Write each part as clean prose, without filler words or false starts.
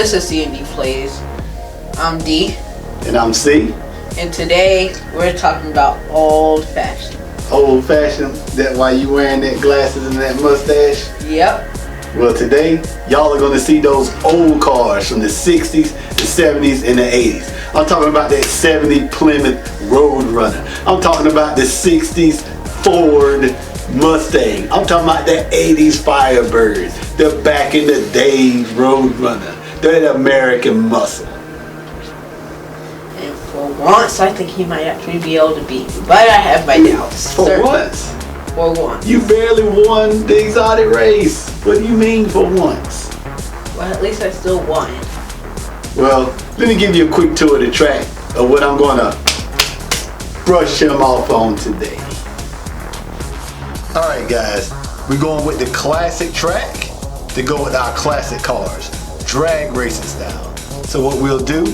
This is C&D Plays. I'm D. And I'm C. And today we're talking about old fashioned. Old fashioned? That why you wearing that glasses and that mustache? Yep. Well, today y'all are going to see those old cars from the 60s, the 70s, and the 80s. I'm talking about that 70 Plymouth Roadrunner. I'm talking about the 60s Ford Mustang. I'm talking about the 80s Firebird, the back in the day Roadrunner, that American muscle. And for once, I think he might actually be able to beat me, but I have my doubts. For once? For once. You barely won the exotic race. What do you mean for once? Well, at least I still won. Well, let me give you a quick tour of the track of what I'm gonna brush him off on today. Alright guys, we're going with the classic track to go with our classic cars, drag racing style. So what we'll do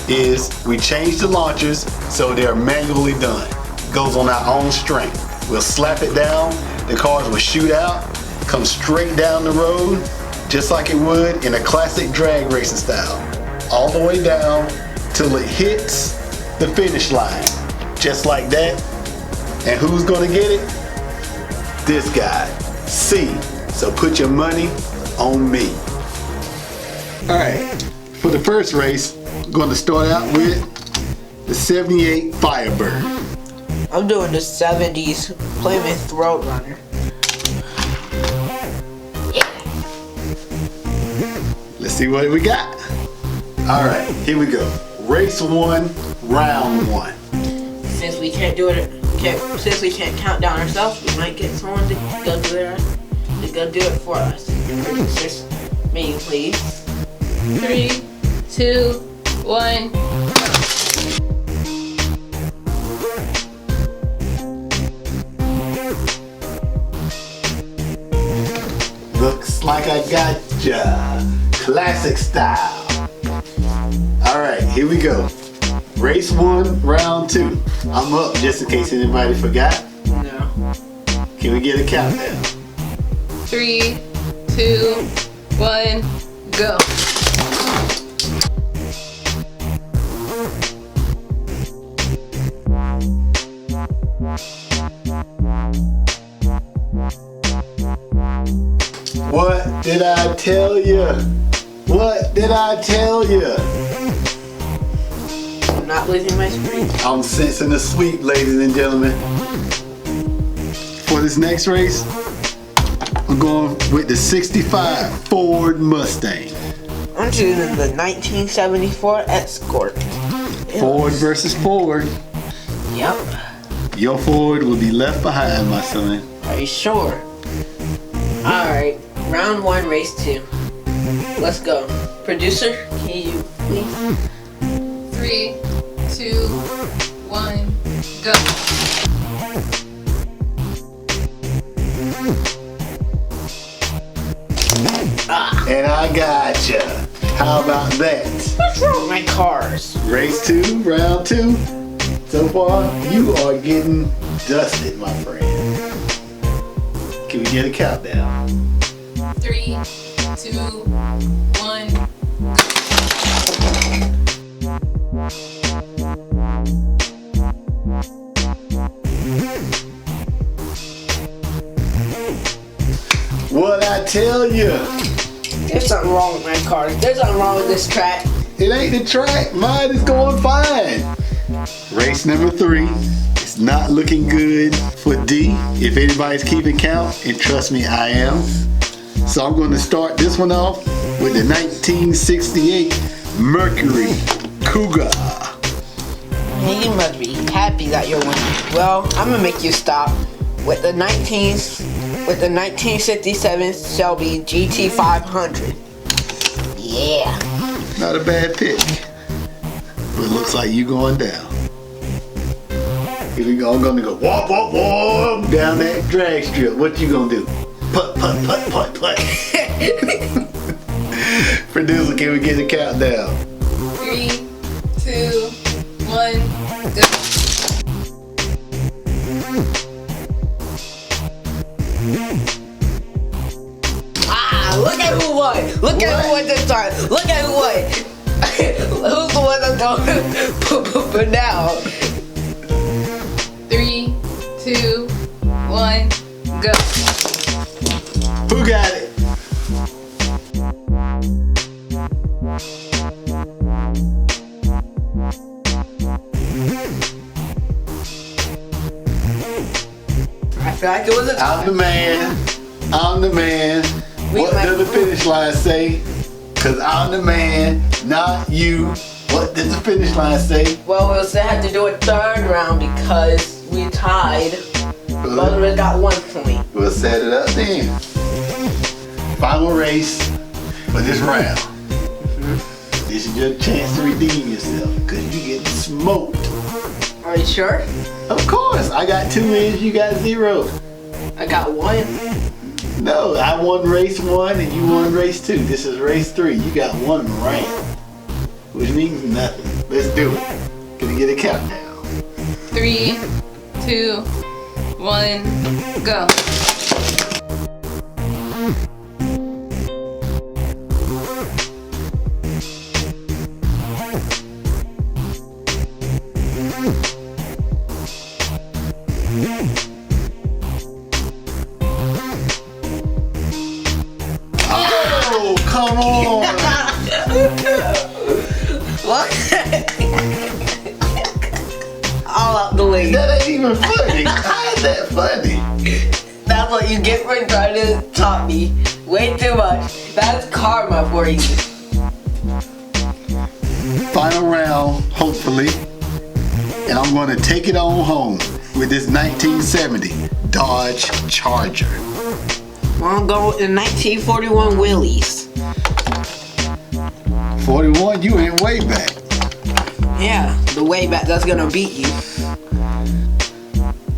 is we change the launchers so they're manually done. Goes on our own string. We'll slap it down, the cars will shoot out, come straight down the road, just like it would in a classic drag racing style. All the way down till it hits the finish line. Just like that. And who's gonna get it? This guy, C. So put your money on me. Alright, for the first race, I'm gonna start out with the 78 Firebird. I'm doing the 70s Plymouth Roadrunner. Let's see what we got. Alright, here we go. Race 1, round 1. Since we can't do it, since we can't count down ourselves, we might get someone to go do it. To go do it for us. Just me, please. 3, 2, 1. Looks like I got ya. Classic style. Alright, here we go. Race 1, round 2. I'm up just in case anybody forgot. No. Can we get a countdown? 3, 2, 1, go. What did I tell you? What did I tell you? I'm not losing my screen. I'm sensing the sweep, ladies and gentlemen. For this next race, I'm going with the 65 Ford Mustang. I'm choosing the 1974 Escort. Ford versus Ford. Yep. Your Ford will be left behind, my son. Are you sure? Alright, round 1, race 2. Let's go. Producer, can you please? 3, 2, 1, go. And I gotcha. How about that? What's wrong with my cars? Race 2, round 2. So far, you are getting dusted, my friend. Can we get a countdown? 3, 2, 1, go. What I tell you? There's something wrong with my cars. There's something wrong with this track. It ain't the track. Mine is going fine. Race number 3. It's not looking good for D. If anybody's keeping count, and trust me, I am. So I'm going to start this one off with the 1968 Mercury Cougar. You must be happy that you're winning. Well, I'm gonna make you stop with the 1967 Shelby GT 500. Yeah. Not a bad pick. But it looks like you going down. Here we go. I'm gonna go whoop, whoop, whoop down that drag strip. What you gonna do? Putt, putt, putt, putt, putt. Producer, can we get a countdown? 3, 2, 1, go. Look at who won. Look at who won this time. Look at who won. But now. 3, 2, 1, go. Who got it? I feel like it was a I'm the man. I'm the man. What does the finish line say? Cause I'm the man, not you. What does the finish line say? Well, we'll still have to do a third round because we tied. Both of us got 1 point. We'll set it up then. Final race for this round. This is your chance to redeem yourself because you get smoked. Are you sure? Of course, I got 2 wins, you got 0. I got 1. No, I won race 1 and you won race 2. This is race 3. You got 1 round, which means nothing. Let's do it. Gonna get a countdown. 3, 2, 1, go. Oh, come on. What? All out the way. That ain't even funny. How is that funny? That's what you get for trying to top me. Way too much. That's karma for you. Final round, hopefully. And I'm gonna take it on home with this 1970 Dodge Charger. I'm going with the 1941 Willys. 41, you ain't way back. Yeah, the way back that's gonna beat you.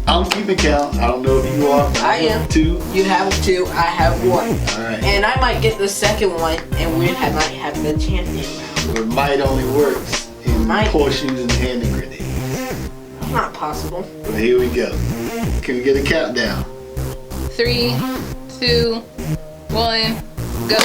I'm keeping count. I don't know if you are. I am. 2. You have 2, I have 1. Alright. And I might get the second one, and we might have the champion round. But might only works in Might. horseshoes and handing grenades. Not possible. But here we go. Can we get a countdown? 3, 2, 1, go.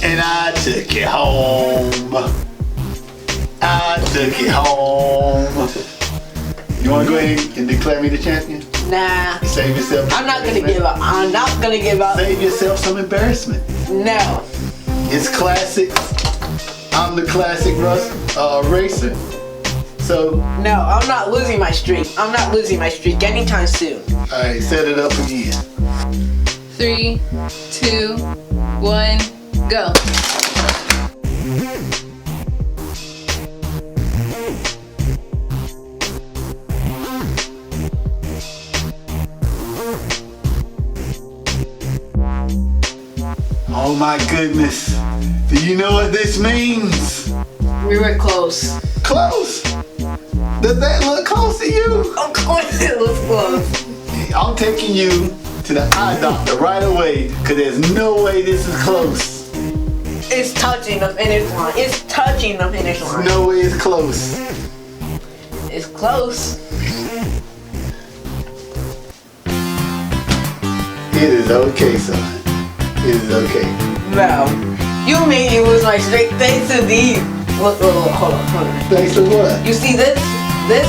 And I took it home. I took it home. You want to go ahead and declare me the champion? Nah. Save yourself. I'm not gonna give up. I'm not gonna give up. Save yourself some embarrassment. No. It's classic. I'm the classic racer. So, No, I'm not losing my streak. I'm not losing my streak anytime soon. alright, set it up again. 3, 2, 1, go. Oh my goodness. Do you know what this means? We were close. Close. Does that look close to you? Of course it was close. I'm taking you to the eye doctor right away because there's no way this is close. It's touching the finish line. It's touching the finish There's line. no way it's close. It's close. It is okay, son. It is okay. No. You made me lose my streak thanks to these. Look, hold on. Thanks to what? You see this? This?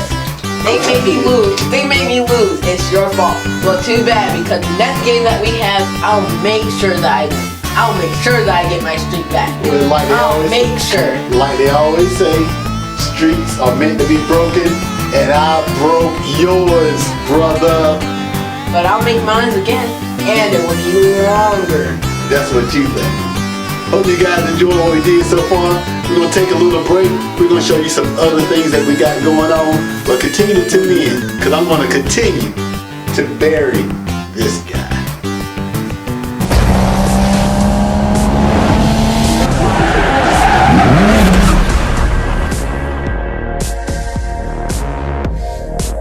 They made me lose. They made me lose. It's your fault. Well, too bad because the next game that we have, I'll make sure that I win. I'll make sure that I get my streak back. Well, like they I'll always- make sure. Like they always say, streaks are meant to be broken, and I broke yours, brother. But I'll make mine again. And it will be longer. That's what you think. Hope you guys enjoyed what we did so far. We're going to take a little break. We're going to show you some other things that we got going on. But continue to tune in, because I'm going to continue to bury this guy.